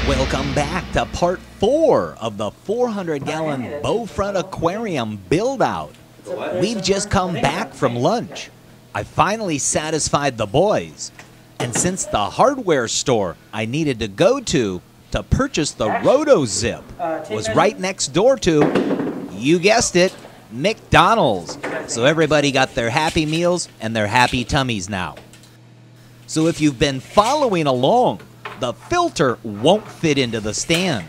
Welcome back to part 4 of the 400-gallon Bowfront Aquarium build-out. We've just come back from lunch. I finally satisfied the boys. And since the hardware store I needed to go to purchase the Roto-Zip was right next door to, you guessed it, McDonald's. So everybody got their Happy Meals and their happy tummies now. So if you've been following along, the filter won't fit into the stand.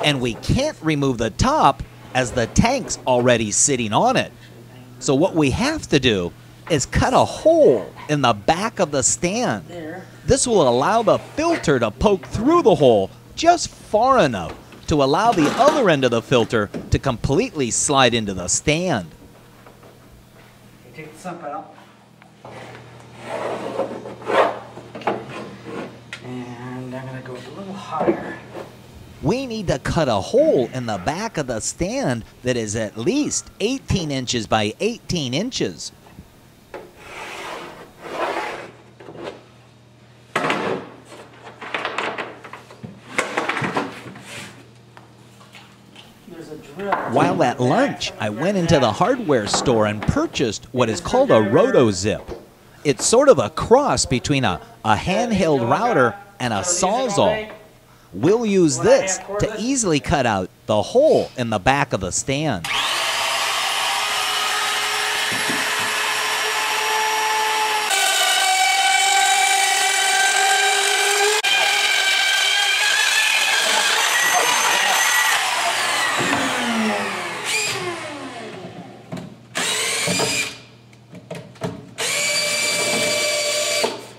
And we can't remove the top as the tank's already sitting on it. So what we have to do is cut a hole in the back of the stand. This will allow the filter to poke through the hole just far enough to allow the other end of the filter to completely slide into the stand. Take the sump out. And I'm going to go a little higher. We need to cut a hole in the back of the stand that is at least 18 inches by 18 inches. While at lunch, I went into the hardware store and purchased what is called a Roto-Zip. It's sort of a cross between a handheld router and a Sawzall. We'll use this to easily cut out the hole in the back of the stand.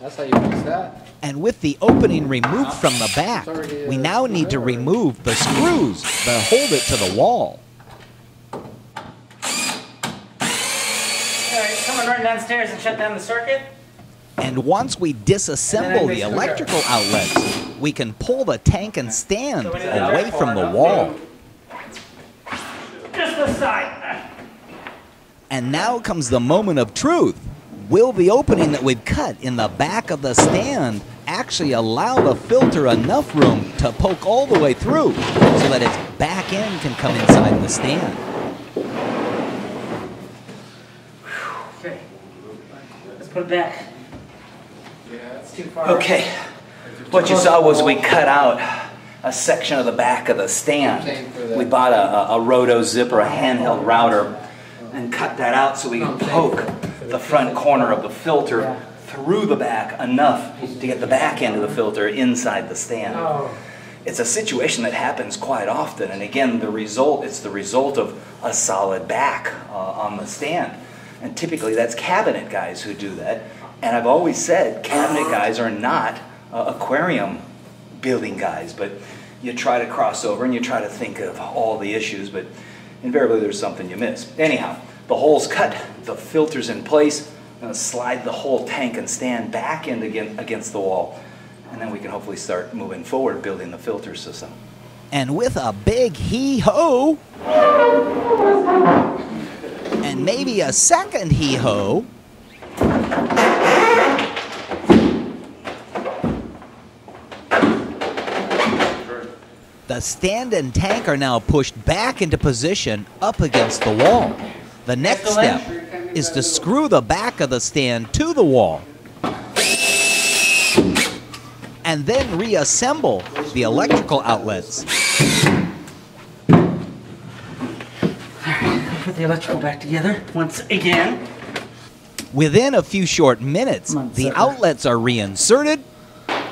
That's how you fix that. And with the opening removed from the back, we now need to remove the screws that hold it to the wall. Alright, someone run downstairs and shut down the circuit. And once we disassemble the electrical outlets, we can pull the tank and stand away from the wall. Just the side. And now comes the moment of truth. Will the opening that we've cut in the back of the stand actually allow the filter enough room to poke all the way through so that its back end can come inside the stand? Okay, let's put it back. Yeah, It's too far. Okay, what you saw was we cut out a section of the back of the stand. We bought a Roto-Zip or a handheld router and cut that out so we can poke the front corner of the filter through the back enough to get the back end of the filter inside the stand. It's a situation that happens quite often, and again, it's the result of a solid back on the stand. And typically that's cabinet guys who do that. And I've always said cabinet guys are not aquarium building guys, but you try to cross over and you try to think of all the issues, but invariably there's something you miss. Anyhow, the hole's cut, the filter's in place. I'm going to slide the whole tank and stand back in against the wall, and then we can hopefully start moving forward building the filter system. And with a big hee-ho, and maybe a second hee-ho, the stand and tank are now pushed back into position up against the wall. The next step is to screw the back of the stand to the wall and then reassemble the electrical outlets. Alright, put the electrical back together once again. Within a few short minutes, the outlets are reinserted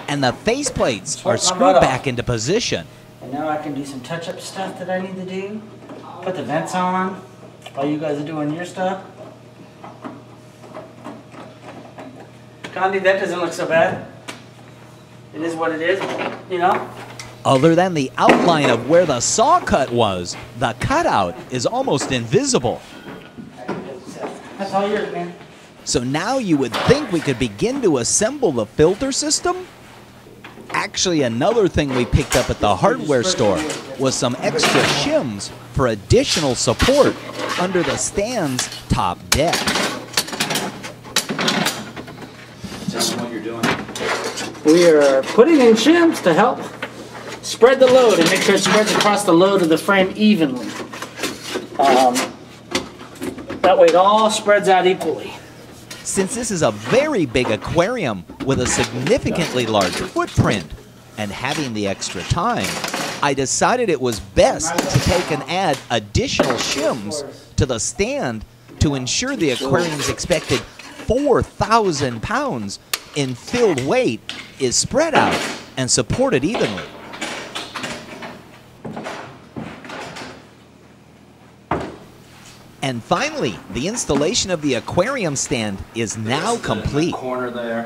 and the faceplates are screwed back into position. And now I can do some touch-up stuff that I need to do. Put the vents on while you guys are doing your stuff. Gandhi, that doesn't look so bad. It is what it is, you know? Other than the outline of where the saw cut was, the cutout is almost invisible. That's all yours, man. So now you would think we could begin to assemble the filter system? Actually, another thing we picked up at the hardware store was some extra shims for additional support under the stand's top deck. Tell me what you're doing. We are putting in shims to help spread the load and make sure it spreads across the load of the frame evenly. That way it all spreads out equally. Since this is a very big aquarium with a significantly large footprint and having the extra time, I decided it was best to take and add additional shims to the stand to ensure the aquarium's expected 4,000 pounds in filled weight is spread out and supported evenly. And finally, the installation of the aquarium stand is now complete.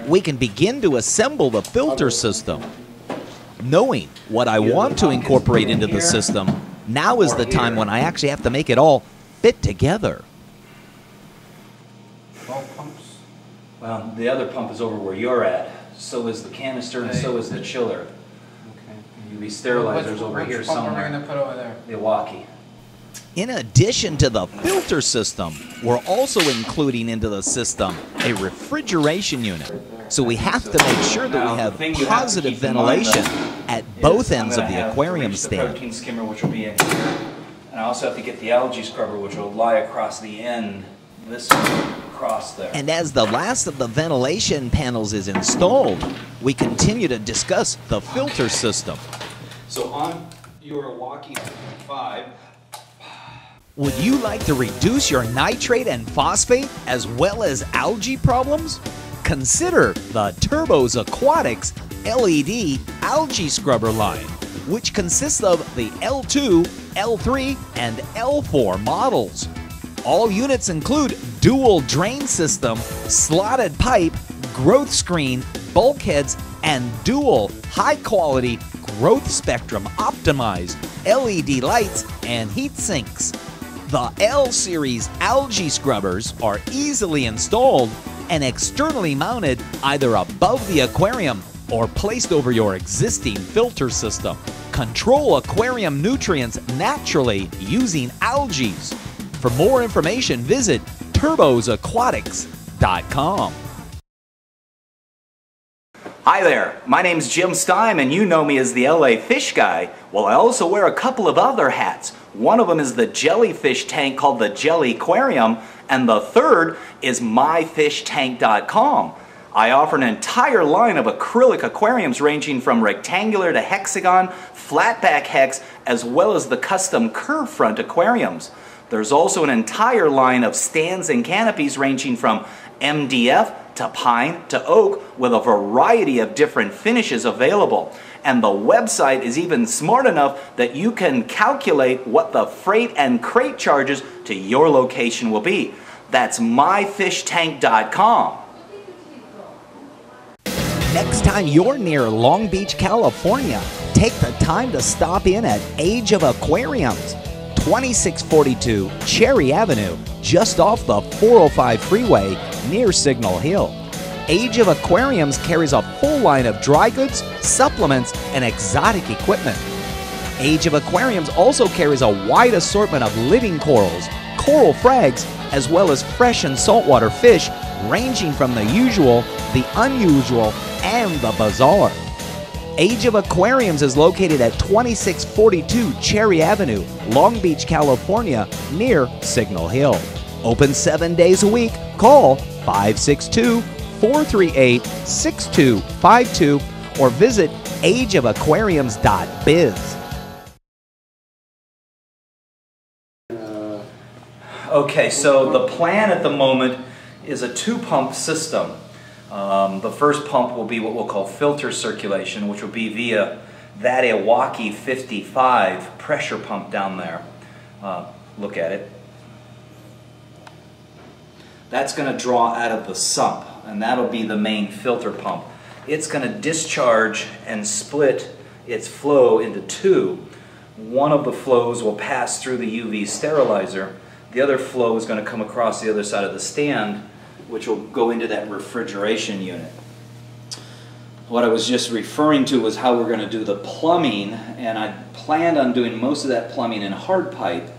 We can begin to assemble the filter system. Knowing what I want to incorporate into the system, now is the time when I actually have to make it all fit together. Both pumps? Well, the other pump is over where you're at. So is the canister and so is the chiller. Okay. UV sterilizer's over here somewhere. What are we going to put over there? Milwaukee. In addition to the filter system, we're also including into the system a refrigeration unit. So we have to make sure that we have positive ventilation at both ends of the aquarium stand. The protein skimmer, which will be in here. And I also have to get the algae scrubber, which will lie across the end, this one, across there. And as the last of the ventilation panels is installed, we continue to discuss the filter system. So on your Milwaukee 5, would you like to reduce your nitrate and phosphate as well as algae problems? Consider the Turbos Aquatics LED algae scrubber line, which consists of the L2, L3, and L4 models. All units include dual drain system, slotted pipe, growth screen, bulkheads, and dual high-quality growth spectrum optimized LED lights and heat sinks. The L-Series algae scrubbers are easily installed and externally mounted either above the aquarium or placed over your existing filter system. Control aquarium nutrients naturally using algae. For more information, visit turbosaquatics.com. Hi there, my name's Jim Stime and you know me as the LA Fish Guy. Well, I also wear a couple of other hats. One of them is the jellyfish tank called the Jelly Aquarium, and the third is myfishtank.com. I offer an entire line of acrylic aquariums ranging from rectangular to hexagon, flatback hex, as well as the custom curve front aquariums. There's also an entire line of stands and canopies ranging from MDF to pine to oak with a variety of different finishes available. And the website is even smart enough that you can calculate what the freight and crate charges to your location will be. That's myfishtank.com. Next time you're near Long Beach, California, take the time to stop in at Age of Aquariums, 2642 Cherry Avenue, just off the 405 freeway near Signal Hill. Age of Aquariums carries a full line of dry goods, supplements, and exotic equipment. Age of Aquariums also carries a wide assortment of living corals, coral frags, as well as fresh and saltwater fish ranging from the usual, the unusual, and the bizarre. Age of Aquariums is located at 2642 Cherry Avenue, Long Beach, California, near Signal Hill. Open 7 days a week. Call 562-438-6252 or visit ageofaquariums.biz. Okay, so the plan at the moment is a 2-pump system. The first pump will be what we'll call filter circulation, which will be via that Milwaukee 55 pressure pump down there. Look at it. That's going to draw out of the sump, and that'll be the main filter pump. It's going to discharge and split its flow into two. One of the flows will pass through the UV sterilizer. The other flow is going to come across the other side of the stand, which will go into that refrigeration unit. What I was just referring to was how we're going to do the plumbing, and I planned on doing most of that plumbing in hard pipe,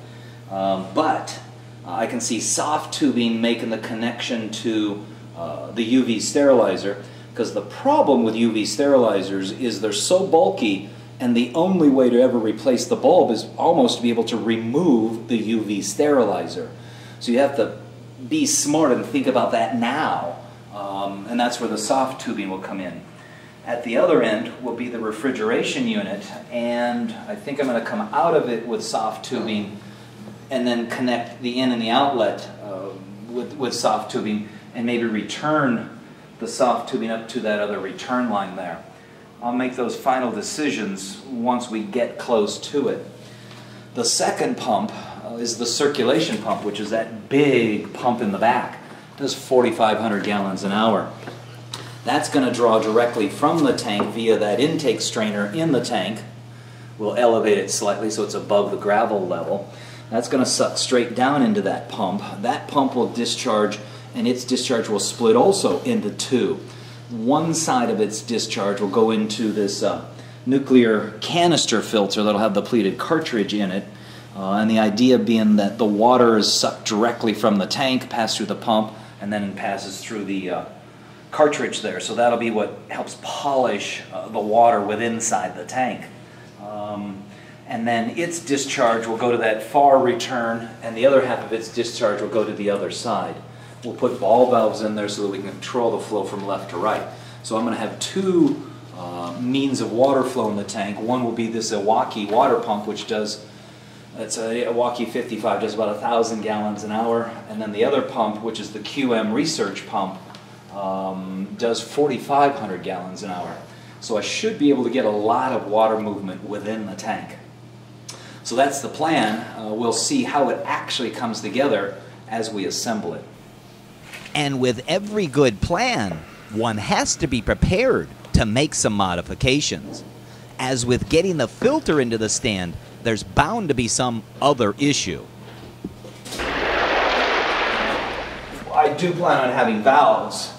but I can see soft tubing making the connection to the UV sterilizer, because the problem with UV sterilizers is they're so bulky And the only way to ever replace the bulb is almost to be able to remove the UV sterilizer. So you have to be smart and think about that now. And that's where the soft tubing will come in. At the other end will be the refrigeration unit, and I think I'm going to come out of it with soft tubing and then connect the in and the outlet with soft tubing, and maybe return the soft tubing up to that other return line there. I'll make those final decisions once we get close to it. The second pump is the circulation pump, which is that big pump in the back. It does 4,500 gallons an hour. That's going to draw directly from the tank via that intake strainer in the tank. We'll elevate it slightly so it's above the gravel level. That's going to suck straight down into that pump. That pump will discharge, and its discharge will split also into two. One side of its discharge will go into this nuclear canister filter that'll have the pleated cartridge in it. And the idea being that the water is sucked directly from the tank, passed through the pump, and then passes through the cartridge there. So that'll be what helps polish the water within inside the tank. And then its discharge will go to that far return, and the other half of its discharge will go to the other side. We'll put ball valves in there so that we can control the flow from left to right. So I'm going to have two means of water flow in the tank. One will be this Iwaki water pump, which does, it's a Iwaki 55, does about 1,000 gallons an hour. And then the other pump, which is the QM research pump, does 4,500 gallons an hour. So I should be able to get a lot of water movement within the tank. So that's the plan. We'll see how it actually comes together as we assemble it. And with every good plan, one has to be prepared to make some modifications. As with getting the filter into the stand, there's bound to be some other issue. I do plan on having valves.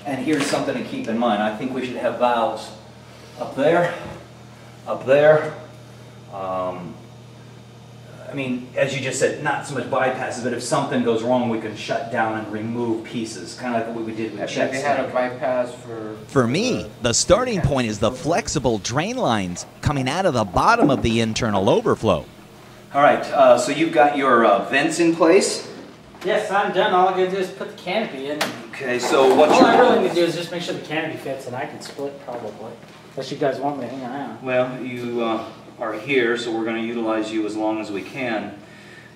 And here's something to keep in mind. I think we should have valves up there, I mean, as you just said, not so much bypasses, but if something goes wrong, we can shut down and remove pieces, kind of like what we did with Chet's. They had a bypass For me, the starting point is the flexible drain lines coming out of the bottom of the internal overflow. All right, so you've got your vents in place. Yes, I'm done. All I gotta do is put the canopy in. Okay, so what all I really need to do is just make sure the canopy fits, and I can split probably. Unless you guys want me to hang around. Well, you are here, so we're going to utilize you as long as we can.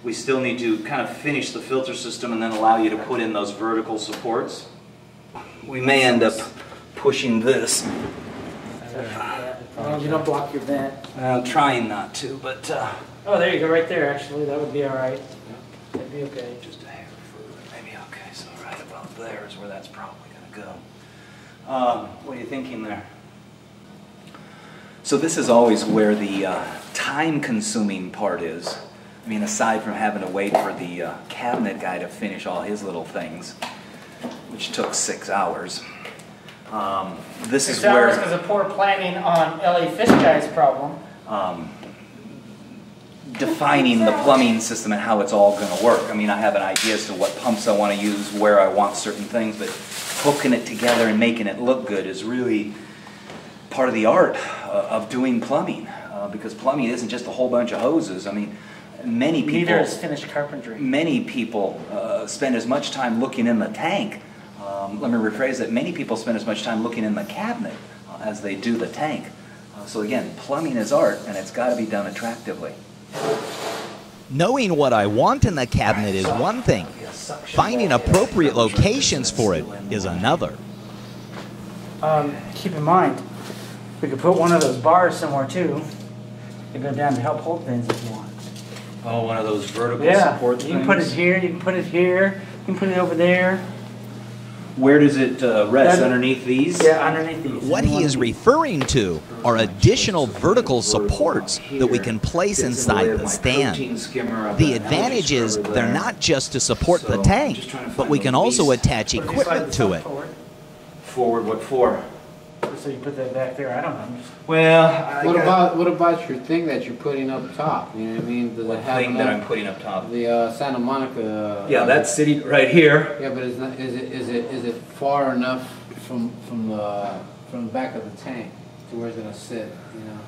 We still need to kind of finish the filter system and then allow you to put in those vertical supports. We may end up pushing this. You don't block your vent. I'm trying not to, but... oh, there you go, right there, actually. That would be all right. That'd be okay. Just a hair further, maybe. Okay, so right about there is where that's probably going to go. What are you thinking there? So this is always where the time-consuming part is. I mean, aside from having to wait for the cabinet guy to finish all his little things, which took 6 hours. This is where... 6 hours because of poor planning on LA Fishguys' problem. Defining the plumbing system and how it's all going to work. I mean, I have an idea as to what pumps I want to use, where I want certain things, but hooking it together and making it look good is really part of the art of doing plumbing, because plumbing isn't just a whole bunch of hoses. I mean, many people... Neither is finished carpentry. Many people spend as much time looking in the tank. Let me rephrase that. Many people spend as much time looking in the cabinet as they do the tank. So again, plumbing is art, and it's got to be done attractively. Knowing what I want in the cabinet is one thing. Finding appropriate locations for it is another. Keep in mind, we could put one of those bars somewhere too. You go down to help hold things if you want. Oh, one of those vertical support support things? You can put it here, you can put it here, you can put it over there. Where does it rest? Underneath these? Yeah, underneath these. What he is referring to are additional vertical supports that we can place inside the stand. The advantage is they're not just to support the tank, but we can also attach equipment to it. Forward, what for? So you put that back there, I don't know. Well, what about your thing that you're putting up top? You know what I mean? Does what thing that I'm putting up top? The Santa Monica. Yeah, that's sitting right here. Yeah, but is it far enough from the back of the tank? to where it's gonna sit, you know.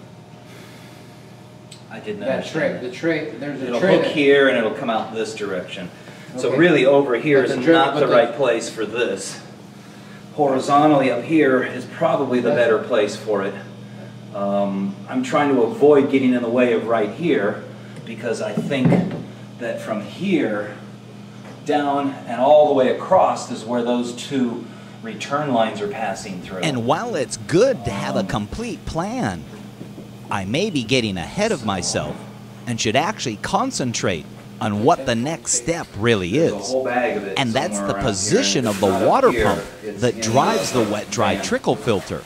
I didn't That tray, understand the tray, there's a It'll tray. hook here and it'll come out this direction. So Okay. really over here But is the tray- not but the the- right place for this. Horizontally up here is probably the better place for it. I'm trying to avoid getting in the way of right here because I think that from here down and all the way across is where those two return lines are passing through. And while it's good to have a complete plan, I may be getting ahead of myself and should actually concentrate on what the next step really There's a is. whole bag of it And that's somewhere the around position here. of the It's not water up here. pump It's that in drives the wet-dry fan. trickle filter.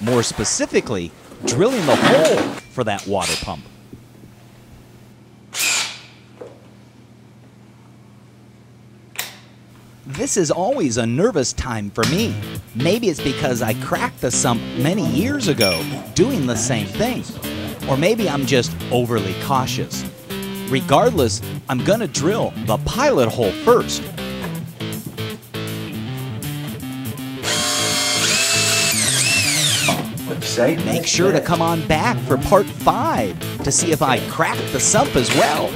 More specifically, drilling the hole for that water pump. This is always a nervous time for me. Maybe it's because I cracked the sump many years ago doing the same thing. Or maybe I'm just overly cautious. Regardless, I'm gonna drill the pilot hole first. What'd you say? Make sure to come on back for part 5 to see if I cracked the sump as well.